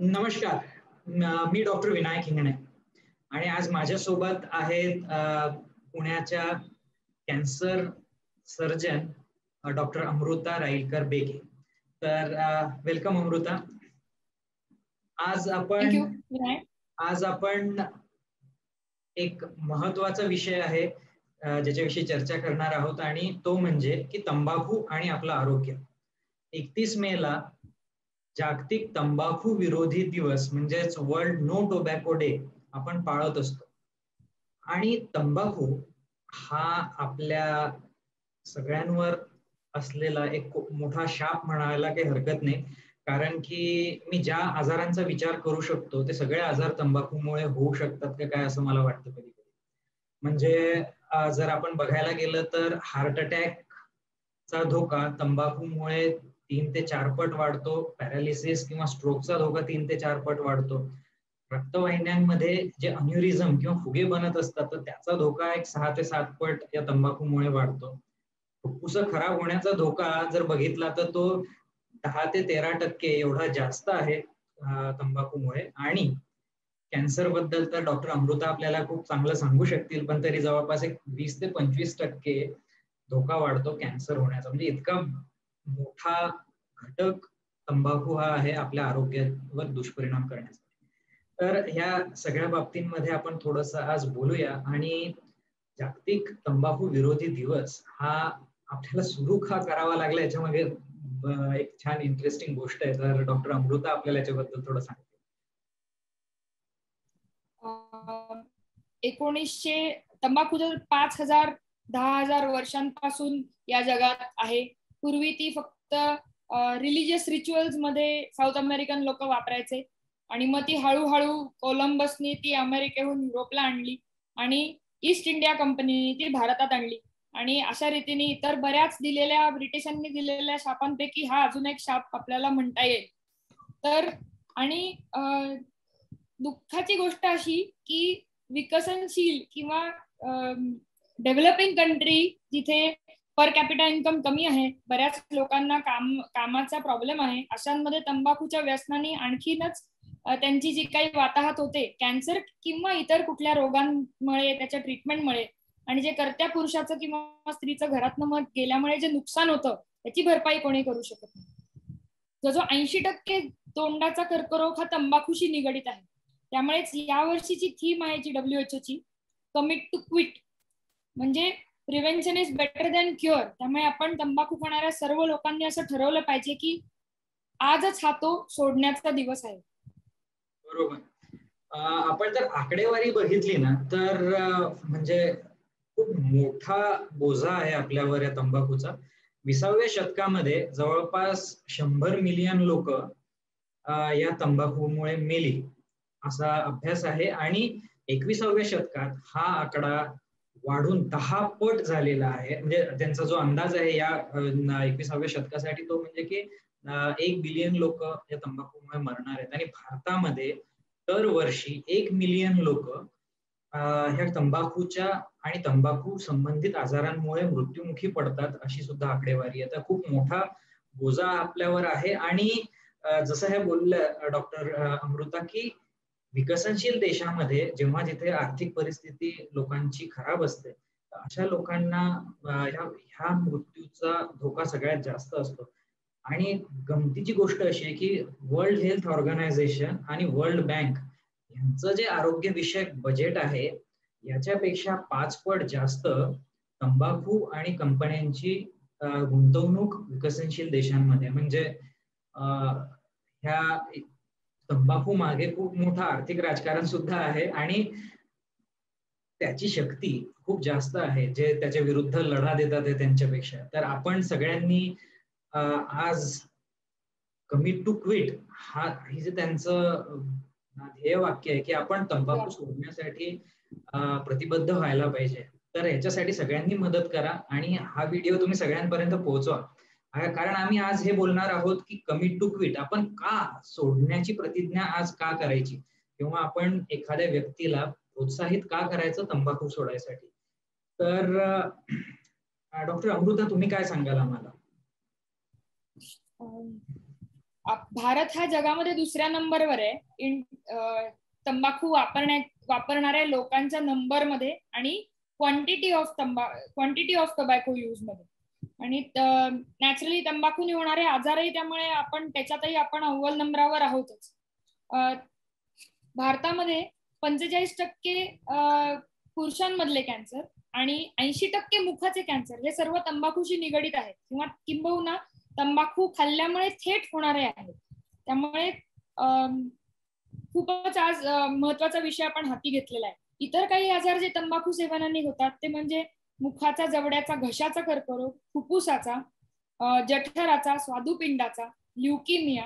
नमस्कार. मी डॉक्टर विनायक हिंगणे आणि आज माझ्यासोबत आहेत पुण्याच्या cancer surgeon doctor Amruta Railkar बेगे. तर वेलकम अमृता. आज आपण एक महत्वाचा विषय आहे ज्याच्याविषयी चर्चा करणार आहोत आणि तो म्हणजे की तंबाखू आणि आपलं आरोग्य. 31 मेला जागतिक तंबाखू विरोधी दिवस म्हणजेच वर्ल्ड नो टोबॅको डे आपण पाळत असतो. आणि तंबाखू हा आपल्या सगळ्यांवर असलेला एक मोठा शाप म्हणायला काही हरकत नाही, कारण की मी ज्या आजारांचा विचार करू शकतो ते सगळे आजार तंबाखूमुळे होऊ शकतात का काय असं मला वाटतं कधी कधी. म्हणजे जर आपण बघायला गेलं तर हार्ट अटॅकचा धोका तंबाखूमुळे 3 ते 4 पट वाढतो. पॅरालिसिस किंवा स्ट्रोकचा धोका 3 ते 4 पट वाढतो. रक्तवाहिन्यांमध्ये जे अन्युरिझम किंवा फुगे बनत असतात तर त्याचा धोका एक 6 ते 7 पट या तंबाखूमुळे वाढतो. फुफ्फुस खराब होण्याचा धोका जर बघितला तर तो 10 ते 13% एवढा जास्त आहे तंबाखूमुळे. आणि कॅन्सर बद्दल तर डॉक्टर अमृता आपल्याला खूप चांगलं सांगू शकतील, पण तरी जवळपास एक 20 ते 25% धोका वाढतो कॅन्सर होण्याचा. म्हणजे इतका मोठा घटक तंबाखू हा आहे आपल्या आरोग्यावर दुष्परिणाम करण्याचा. तर ह्या सगळ्या बाबतींमध्ये आपण थोडंसं आज बोलूया. आणि जागतिक तंबाखू विरोधी दिवस हा आपल्याला सुरू का करावा लागला याच्यामध्ये एक छान इंटरेस्टिंग गोष्ट आहे. तर डॉक्टर अमृता आपल्याला याच्याबद्दल थोडं सांगते. 1900 तंबाखू जर 5000-10,000 वर्षांपासून या जगात आहे. पूर्वी ती फक्त रिलिजियस रिच्युअल्स मध्ये साऊथ अमेरिकन लोक वापरायचे आणि मग ती हळूहळू कोलंबसनी ती अमेरिकेहून युरोपला आणली आणि ईस्ट इंडिया कंपनीने ती भारतात आणली. आणि अशा रीतीने इतर बऱ्याच ब्रिटिशांनी दिलेल्या शापांपैकी हा अजून एक शाप आपल्याला म्हणता येईल. तर आणि दुःखाची गोष्ट अशी की विकसनशील किंवा डेव्हलपिंग कंट्री जिथे पर कॅपिटा इन्कम कमी आहे, बऱ्याच लोकांना कामाचा प्रॉब्लेम आहे, अशांमध्ये तंबाखूच्या व्यसनाने आणखीनच त्यांची जी काही वाताहत होते कॅन्सर किंवा इतर कुठल्या रोगांमुळे त्याच्या ट्रीटमेंटमुळे आणि जे कर्त्या पुरुषाचं किंवा स्त्रीचं घरातनं मग गेल्यामुळे जे नुकसान होतं त्याची भरपाई कोणी करू शकत नाही. जो 80% तोंडाचा कर्करोग हा तंबाखूशी निगडित आहे. त्यामुळेच या वर्षीची थीम आहे जी WHO ची कमिट टू क्विट, म्हणजे prevention is better than cure. त्यामुळे आपण तंबाखू खाणाऱ्या सर्व लोकांनी असं ठरवलं पाहिजे की आजच हा तो सोडण्याचा दिवस आहे. बरोबर. आपण जर आकडेवारी बघितली ना तर म्हणजे खूप मोठा बोजा आहे आपल्यावर या तंबाखूचा. 20व्या शतकामध्ये जवळपास 100 मिलियन लोक या तंबाखूमुळे मेली असा अभ्यास आहे. आणि 21व्या शतकात हा आकडा वाढून 10 पट झालेला आहे. म्हणजे त्यांचा जो अंदाज आहे या 21व्या शतकासाठी तो म्हणजे की 1 बिलियन लोक या तंबाखूमुळे मरणार आहेत. आणि भारतामध्ये दरवर्षी 1 मिलियन लोक ह्या तंबाखूच्या आणि तंबाखू संबंधित आजारांमुळे मृत्युमुखी पडतात अशी सुद्धा आकडेवारी आहे. तर खूप मोठा बोजा आपल्यावर आहे. आणि जसं हे बोललं डॉक्टर अमृता की विकसनशील देशामध्ये जेव्हा जिथे आर्थिक परिस्थिती लोकांची खराब असते अशा लोकांना ह्या मृत्यूचा धोका सगळ्यात जास्त असतो. आणि गमतीची गोष्ट अशी आहे की वर्ल्ड हेल्थ ऑर्गनायझेशन आणि वर्ल्ड बँक यांचं जे आरोग्य विषयक बजेट आहे याच्यापेक्षा 5 पट जास्त तंबाखू आणि कंपन्यांची गुंतवणूक विकसनशील देशांमध्ये. म्हणजे ह्या तंबाखू मागे खूप मोठं आर्थिक राजकारण सुद्धा आहे आणि त्याची शक्ती खूप जास्त आहे जे त्याच्या विरुद्ध लढा देतात त्यांच्यापेक्षा. तर आपण सगळ्यांनी आज कमिट टू क्विट हे जे त्यांचं ध्येय वाक्य आहे की आपण तंबाखू सोडण्यासाठी प्रतिबद्ध व्हायला पाहिजे. तर ह्याच्यासाठी सगळ्यांनी मदत करा आणि हा व्हिडिओ तुम्ही सगळ्यांपर्यंत पोहोचवा. कारण आम्ही आज हे बोलणार आहोत की कमिट टू क्विट आपण का सोडण्याची प्रतिज्ञा आज का करायची किंवा आपण एखाद्या व्यक्तीला प्रोत्साहित का करायचं तंबाखू सोडायसाठी. तर डॉक्टर अमृता तुम्ही काय सांगाल आम्हाला? भारत हा जगामध्ये 2ऱ्या नंबरवर आहे तंबाखू वापरणाऱ्या लोकांच्या नंबरमध्ये आणि क्वांटिटी ऑफ टोबॅको यूज मध्ये. आणि नॅचरली तंबाखूने होणारे आजारही त्यामुळे त्याच्यातही आपण अव्वल नंबरावर आहोतच. भारतामध्ये 45% पुरुषांमधले कॅन्सर आणि 80% मुखाचे कॅन्सर हे सर्व तंबाखूशी निगडीत आहेत किंवा किंबहुना तंबाखू खाल्ल्यामुळे थेट होणारे आहेत. त्यामुळे खूपच आज महत्वाचा विषय आपण हाती घेतलेला आहे. इतर काही आजार जे तंबाखू सेवनाने होतात ते म्हणजे मुखाचा, जबड्याचा, घशाचा कर्करोग, फुफ्फुसाचा, जठराचा, स्वादुपिंडाचा, ल्युकिमिया,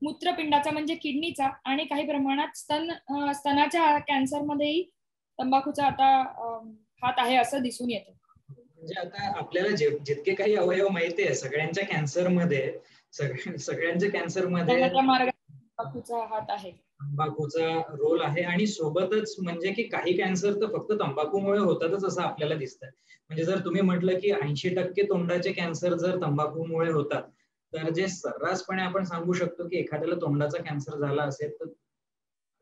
मूत्रपिंडाचा म्हणजे किडनीचा आणि काही प्रमाणात स्तनाच्या कॅन्सर मध्येही तंबाखूचा आता हात आहे असं दिसून येतं. म्हणजे आता आपल्याला जितके काही अवयव माहिती आहे सगळ्यांच्या कॅन्सरमध्ये तंबाखूचा हात आहे, तंबाखूचा रोल आहे. आणि सोबतच म्हणजे की काही कॅन्सर तर फक्त तंबाखूमुळे होतातच असं आपल्याला दिसतंय. म्हणजे जर तुम्ही म्हटलं की 80% तोंडाचे कॅन्सर जर तंबाखूमुळे होतात, तर जे सर्रासपणे आपण सांगू शकतो की एखाद्याला तोंडाचा कॅन्सर झाला असेल तर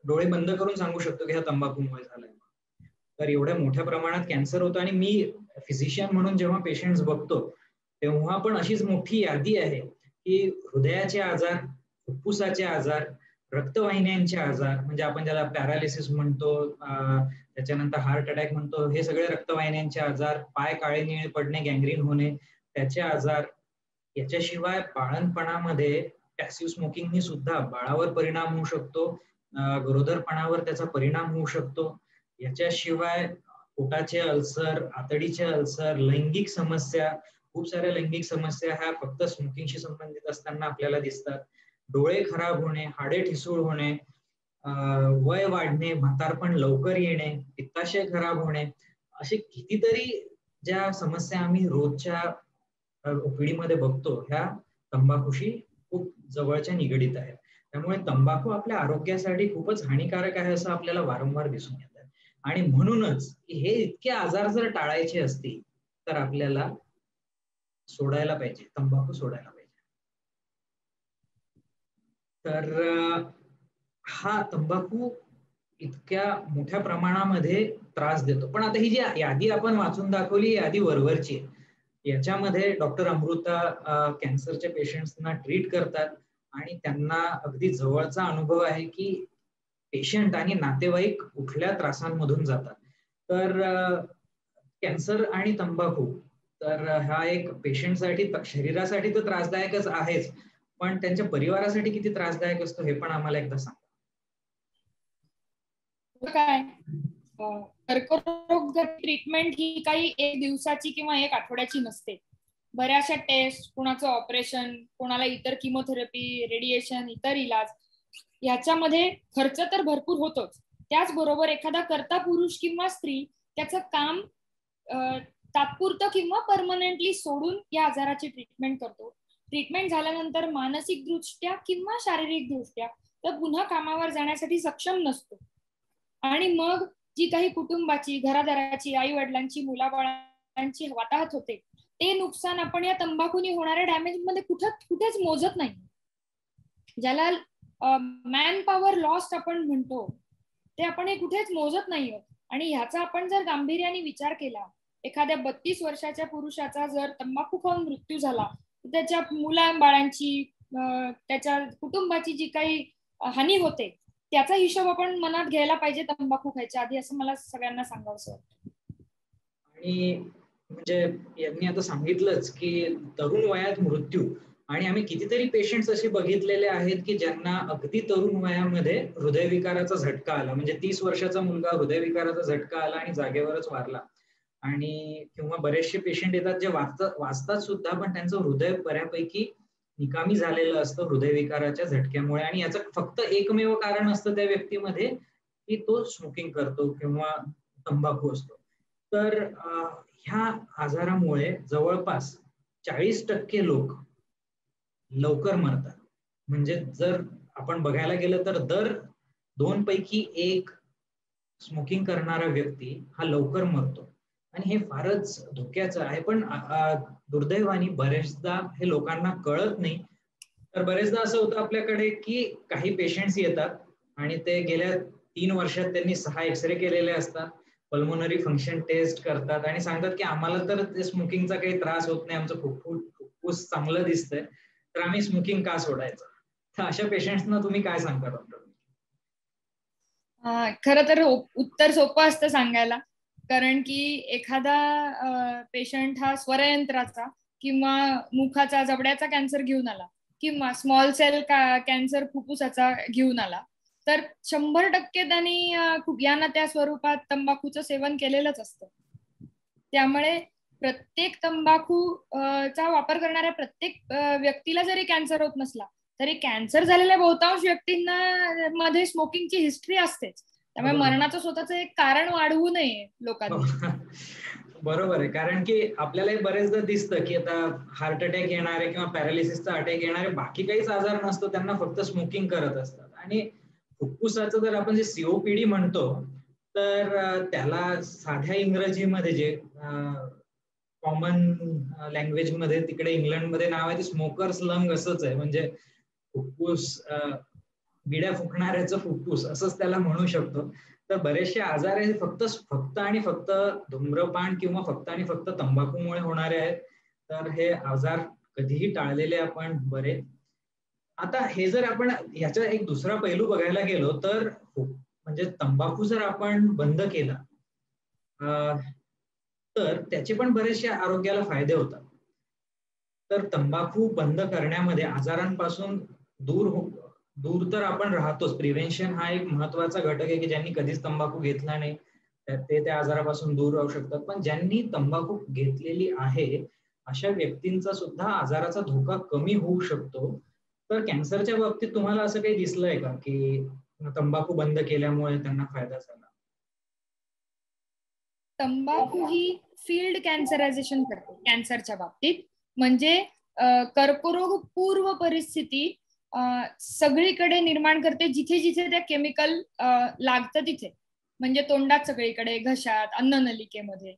डोळे बंद करून सांगू शकतो की हा तंबाखूमुळे झालाय. तर एवढ्या मोठ्या प्रमाणात कॅन्सर होतं. आणि मी फिजिशियन म्हणून जेव्हा पेशंट्स बघतो तेव्हा पण अशीच मोठी यादी आहे की हृदयाचे आजार, फुफ्फुसाचे आजार, रक्तवाहिन्यांचे आजार म्हणजे आपण ज्याला पॅरालिसिस म्हणतो, त्याच्यानंतर हार्ट अटॅक म्हणतो, हे सगळे रक्तवाहिन्यांचे आजार, पाय काळे निळे पडणे, गँग्रीन होणे त्याचे आजार. याच्याशिवाय बाळंतपणामध्ये पॅसिव्ह स्मोकिंगनी सुद्धा बाळावर परिणाम होऊ शकतो, गरोदरपणावर त्याचा परिणाम होऊ शकतो. याच्याशिवाय पोटाचे अल्सर, आतडीचे अल्सर, लैंगिक समस्या, खूप साऱ्या लैंगिक समस्या ह्या फक्त स्मोकिंगशी संबंधित असताना आपल्याला दिसतात. डोळे खराब होणे, हाडे ठिसूळ होणे, वय वाढणे, म्हातारपण लवकर येणे, पित्ताशय खराब होणे, असे कितीतरी ज्या समस्या आम्ही रोजच्या पिढीमध्ये बघतो ह्या तंबाखूशी खूप जवळच्या निगडीत आहेत. त्यामुळे तंबाखू आपल्या आरोग्यासाठी खूपच हानिकारक आहे असं आपल्याला वारंवार दिसून येतं. आणि म्हणूनच हे इतके आजार जर टाळायचे असतील तर आपल्याला सोडायला पाहिजे, तंबाखू सोडायला पाहिजे. तर हा तंबाखू इतक्या मोठ्या प्रमाणामध्ये त्रास देतो. पण आता ही जी यादी आपण वाचून दाखवली यादी वरवरची आहे. याच्यामध्ये डॉक्टर अमृता कॅन्सरच्या पेशंट्सना ट्रीट करतात आणि त्यांना अगदी जवळचा अनुभव आहे की पेशंट आणि नातेवाईक कुठल्या त्रासांमधून जातात. तर कॅन्सर आणि तंबाखू तर हा एक पेशंटसाठी शरीरासाठी तर त्रासदायकच आहेच, पण त्यांच्या परिवारासाठी किती त्रासदायक असतो हे पण आम्हाला एकदा सांगा. काय कर्करोग ट्रीटमेंट ही काही एक दिवसाची किंवा एक आठवड्याची नसते. बऱ्याचशा टेस्ट, कोणाचं ऑपरेशन, कोणाला इतर किमोथेरपी, रेडिएशन, इतर इलाज याच्यामध्ये खर्च तर भरपूर होतोच. त्याचबरोबर एखादा कर्ता पुरुष किंवा स्त्री त्याचं काम तात्पुरतं किंवा परमनंटली सोडून या आजाराची ट्रीटमेंट करतो. ट्रीटमेंट झाल्यानंतर मानसिक दृष्ट्या किंवा शारीरिक दृष्ट्या तर पुन्हा कामावर जाण्यासाठी सक्षम नसतो. आणि मग जी काही कुटुंबाची, घरादाराची, आई वडिलांची, मुलाबाळांची वाताहत होते ते नुकसान आपण या तंबाखूने होणाऱ्या डॅमेज मध्ये कुठेच मोजत नाही. ज्याला मॅन पॉवर लॉस्ट आपण म्हणतो ते आपण हे कुठेच मोजत नाही. आणि ह्याचा आपण जर गांभीर्याने विचार केला, एखाद्या 32 वर्षाच्या पुरुषाचा जर तंबाखू खाऊन मृत्यू झाला तर त्याच्या मुलाबाळांची, त्याच्या कुटुंबाची जी काही हानी होते त्याचा हिशोब आपण मनात घ्यायला पाहिजे तंबाखू खायच्या आधी, असं मला सगळ्यांना सांगावंसं वाटतं. आणि म्हणजे यांनी आता सांगितलंच की तरुण वयात मृत्यू, आणि आम्ही कितीतरी पेशंट्स असे बघितलेले आहेत की ज्यांना अगदी तरुण वयामध्ये हृदयविकाराचा झटका आला. म्हणजे 30 वर्षाचा मुलगा हृदयविकाराचा झटका आला आणि जागेवरच वारला. आणि किंवा बरेचसे पेशंट येतात जे वाचतात सुद्धा पण त्यांचं हृदय बऱ्यापैकी निकामी झालेलं असतं हृदयविकाराच्या झटक्यामुळे. आणि याचं फक्त एकमेव कारण असतं त्या व्यक्तीमध्ये की तो स्मोकिंग करतो किंवा तंबाखू असतो. तर ह्या आजारामुळे जवळपास 40% लोक लवकर मरतात. म्हणजे जर आपण बघायला गेलं तर दर 2 पैकी 1 स्मोकिंग करणारा व्यक्ती हा लवकर मरतो. आणि हे फारच धोक्याचं आहे. पण दुर्दैवाने बरेचदा हे लोकांना कळत नाही. तर बरेचदा असं होतं आपल्याकडे की काही पेशंट्स येतात आणि ते गेल्या 3 वर्षात त्यांनी 6 एक्सरे केलेले असतात, पल्मोनरी फंक्शन टेस्ट करतात आणि सांगतात की आम्हाला तर ते स्मोकिंगचा काही त्रास होत नाही, आमचं फुफ्फुस चांगलं दिसतंय, तर आम्ही स्मोकिंग का सोडायचं? तर अशा पेशंट्सना तुम्ही काय सांगता डॉक्टर? खरं तर उत्तर सोपं असतं सांगायला, कारण की एखादा पेशंट हा स्वरयंत्राचा किंवा मुखाचा जबड्याचा कॅन्सर घेऊन आला किंवा स्मॉल सेल कॅन्सर फुफ्फुसाचा घेऊन आला, तर 100% त्यांनी या ना त्या स्वरूपात तंबाखूचं सेवन केलेलंच असतं. त्यामुळे प्रत्येक तंबाखू चा वापर करणाऱ्या प्रत्येक व्यक्तीला जरी कॅन्सर होत नसला तरी कॅन्सर झालेल्या बहुतांश व्यक्तींना मध्ये स्मोकिंगची हिस्ट्री असतेच. त्यामुळे मरणाचं स्वतःचं एक कारण वाढवू नये लोकांनी. बरोबर आहे, कारण की आपल्यालाही बरेचदा दिसतं की आता हार्ट अटॅक येणारे किंवा पॅरालिसिसचा अटॅक येणारे बाकी काहीच आजार नसतो, त्यांना फक्त स्मोकिंग करत असतात. आणि फुफ्फुसाचं जर आपण जे सीओपीडी म्हणतो तर त्याला साध्या इंग्रजीमध्ये जे कॉमन लँग्वेज मध्ये तिकडे इंग्लंडमध्ये नाव आहे ते स्मोकर्स लंग असंच आहे, म्हणजे फुफ्फुस बिड्या फुकणाऱ्याचं फुफ्फुस असंच त्याला म्हणू शकतो. तर बरेचसे आजार हे फक्त आणि फक्त धूम्रपान किंवा फक्त आणि फक्त तंबाखूमुळे होणारे आहेत. तर हे आजार कधीही टाळलेले आपण बरे. आता हे जर आपण ह्याचा एक दुसरा पैलू बघायला गेलो तर म्हणजे तंबाखू जर आपण बंद केला तर त्याचे पण बरेचसे आरोग्याला फायदे होतात. तर तंबाखू बंद करण्यामध्ये आजारांपासून दूर तर आपण राहतोच. प्रिव्हेन्शन हा एक महत्वाचा घटक आहे की ज्यांनी कधीच तंबाखू घेतला नाही ते त्या आजारापासून दूर राहू शकतात. पण ज्यांनी तंबाखू घेतलेली आहे अशा व्यक्तींचा सुद्धा आजाराचा धोका कमी होऊ शकतो. तर कॅन्सरच्या बाबतीत तुम्हाला असं काही दिसलंय का की तंबाखू बंद केल्यामुळे त्यांना फायदा झाला? तंबाखू ही फील्ड कॅन्सरायझेशन करते कॅन्सरच्या बाबतीत. म्हणजे कर्करोग पूर्व परिस्थिती सगळीकडे निर्माण करते जिथे जिथे त्या केमिकल लागतं तिथे. म्हणजे तोंडात सगळीकडे, घशात, अन्ननलिकेमध्ये.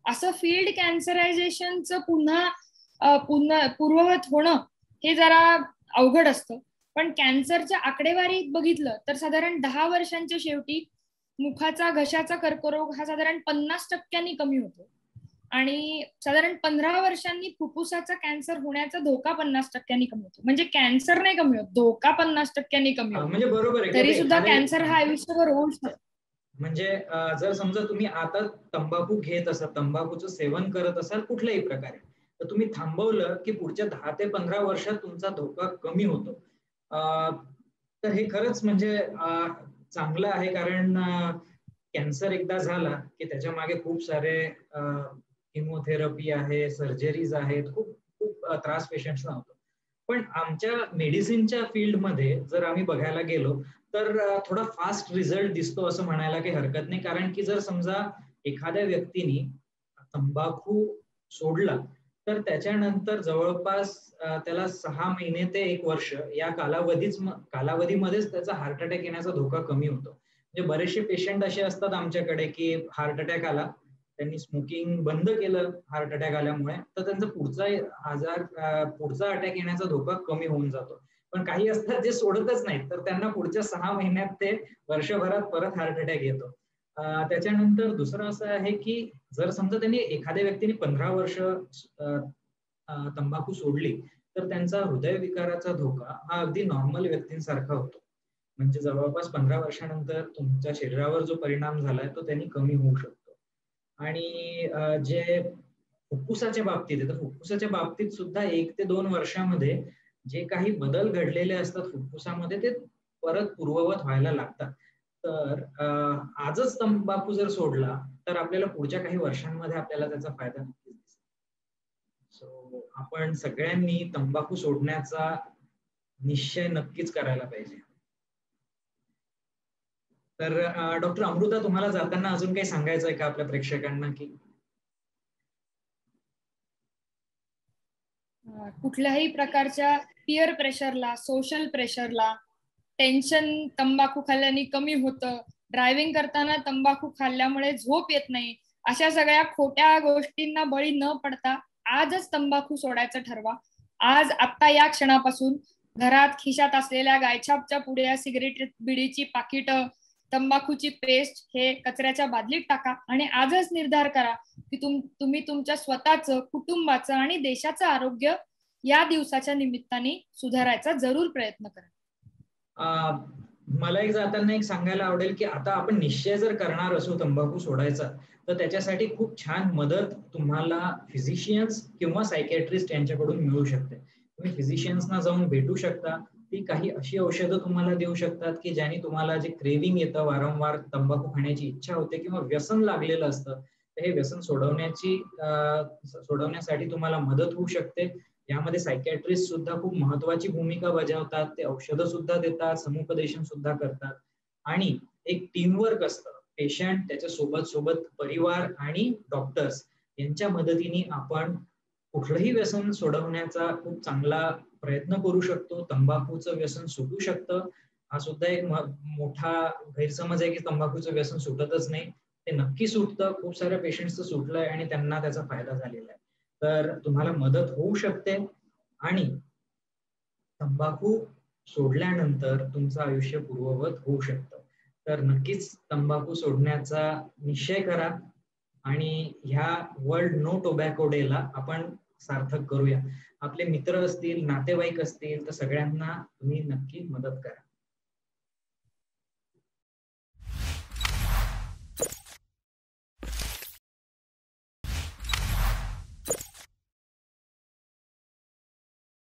असं फील्ड कॅन्सरायझेशनचं पुन्हा पूर्ववत होणं हे जरा अवघड असतं. पण कॅन्सरच्या आकडेवारीत बघितलं तर साधारण 10 वर्षांच्या शेवटी मुखाचा घशाचा कर्करोग हा साधारण 50% कमी होतो आणि साधारण 15 वर्षांनी फुफ्फुसाचा कॅन्सर होण्याचा धोका 50% कमी होतो. म्हणजे कॅन्सर नाही कमी होत, धोका 50% कमी होतो. म्हणजे बरोबर आहे, तरी सुद्धा कॅन्सर हा आयुष्यभर होऊ शकतो. म्हणजे जर समजा तुम्ही आता तंबाखू घेत असाल, तंबाखूचं सेवन करत असाल कुठल्याही प्रकारे, तर तुम्ही थांबवलं की पुढच्या 10 ते 15 वर्षात तुमचा धोका कमी होतो. तर हे खरंच म्हणजे चांगलं आहे, कारण कॅन्सर एकदा झाला की त्याच्या मागे खूप सारे किमोथेरपी आहे, सर्जरीज आहेत, खूप खूप त्रास पेशंट्सना होतो. पण आमच्या मेडिसिनच्या फील्डमध्ये जर आम्ही बघायला गेलो तर थोडा फास्ट रिझल्ट दिसतो असं म्हणायला काही हरकत नाही. कारण की जर समजा एखाद्या व्यक्तीने तंबाखू सोडला तर त्याच्यानंतर जवळपास त्याला 6 महिने ते 1 वर्ष या कालावधीमध्येच त्याचा हार्ट अटॅक येण्याचा धोका कमी होतो. म्हणजे बरेचसे पेशंट असे असतात आमच्याकडे की हार्ट अटॅक आला, त्यांनी स्मोकिंग बंद केलं हार्ट अटॅक आल्यामुळे, तर त्यांचा पुढचा अटॅक येण्याचा धोका कमी होऊन जातो. पण काही असतात जे सोडतच नाहीत, तर त्यांना पुढच्या 6 महिन्यात ते वर्षभरात परत हार्ट अटॅक येतो. त्याच्यानंतर दुसरं असं आहे की जर समजा त्यांनी एखाद्या व्यक्तीने 15 वर्ष तंबाखू सोडली तर त्यांचा हृदयविकाराचा धोका हा अगदी नॉर्मल व्यक्तींसारखा होतो. म्हणजे जवळपास 15 वर्षानंतर तुमच्या शरीरावर जो परिणाम झालाय तो त्यांनी कमी होऊ शकतो. आणि जे फुफ्फुसाच्या बाबतीत आहे, तर फुफ्फुसाच्या बाबतीत सुद्धा 1 ते 2 वर्षामध्ये जे काही बदल घडलेले असतात फुफ्फुसामध्ये ते परत पूर्ववत व्हायला लागतात. तर आजच तंबाखू जर सोडला तर आपल्याला पुढच्या काही वर्षांमध्ये आपल्याला त्याचा फायदा नक्कीच दिसेल. सो आपण सगळ्यांनी तंबाखू सोडण्याचा निश्चय नक्कीच करायला पाहिजे. तर डॉक्टर अमृता, तुम्हाला जाताना अजून काही सांगायचं आहे का आपल्या प्रेक्षकांना? की कुठल्याही प्रकारच्या पिअर प्रेशरला, सोशल प्रेशरला, टेन्शन तंबाखू खाल्ल्याने कमी होतं, ड्रायव्हिंग करताना तंबाखू खाल्ल्यामुळे झोप येत नाही, अशा सगळ्या खोट्या गोष्टींना बळी न पडता आजच तंबाखू सोडायचं ठरवा. आज आता या क्षणापासून घरात खिशात असलेल्या गायछापच्या पुड्या, सिगरेट बिडीची पाकिट, तंबाखूची पेस्ट हे कचऱ्याच्या बादलीत टाका आणि आजच निर्धार करा की तुम्ही तुमच्या स्वतःचं, कुटुंबाचं आणि देशाचं आरोग्य या दिवसाच्या निमित्ताने सुधारायचा जरूर प्रयत्न करा. मला एक जाताना एक सांगायला आवडेल की आता आपण निश्चय जर करणार असू तंबाखू सोडायचा, तर त्याच्यासाठी खूप छान मदत तुम्हाला फिजिशियन्स किंवा सायकॅट्रिस्ट यांच्याकडून मिळू शकते. तुम्ही फिजिशियन्सना जाऊन भेटू शकता. ती काही अशी औषधं तुम्हाला देऊ शकतात की ज्याने तुम्हाला जे क्रेविंग येतं, वारंवार तंबाखू खाण्याची इच्छा होते किंवा व्यसन लागलेलं असतं, तर हे व्यसन सोडवण्यासाठी तुम्हाला मदत होऊ शकते. यामध्ये सायकॅट्रिस्ट सुद्धा खूप महत्वाची भूमिका बजावतात. ते औषधं सुद्धा देतात, समुपदेशन सुद्धा करतात आणि एक टीमवर्क असतं. पेशंट, त्याच्या सोबत परिवार आणि डॉक्टर्स यांच्या मदतीने आपण कुठलंही व्यसन सोडवण्याचा खूप चांगला प्रयत्न करू शकतो. तंबाखूचं व्यसन सुटू शकतं. हा सुद्धा एक मोठा गैरसमज आहे की तंबाखूचं व्यसन सुटतच नाही. ते नक्की सुटतं. खूप साऱ्या पेशंट्सचं सुटलंय आणि त्यांना त्याचा फायदा झालेला आहे. तर तुम्हाला मदत होऊ शकते आणि तंबाखू सोडल्यानंतर तुमचं आयुष्य पूर्ववत होऊ शकतं. तर नक्कीच तंबाखू सोडण्याचा निश्चय करा आणि ह्या वर्ल्ड नो टोबॅको डेला आपण सार्थक करूया. आपले मित्र असतील, नातेवाईक असतील, तर सगळ्यांना तुम्ही नक्की मदत करा.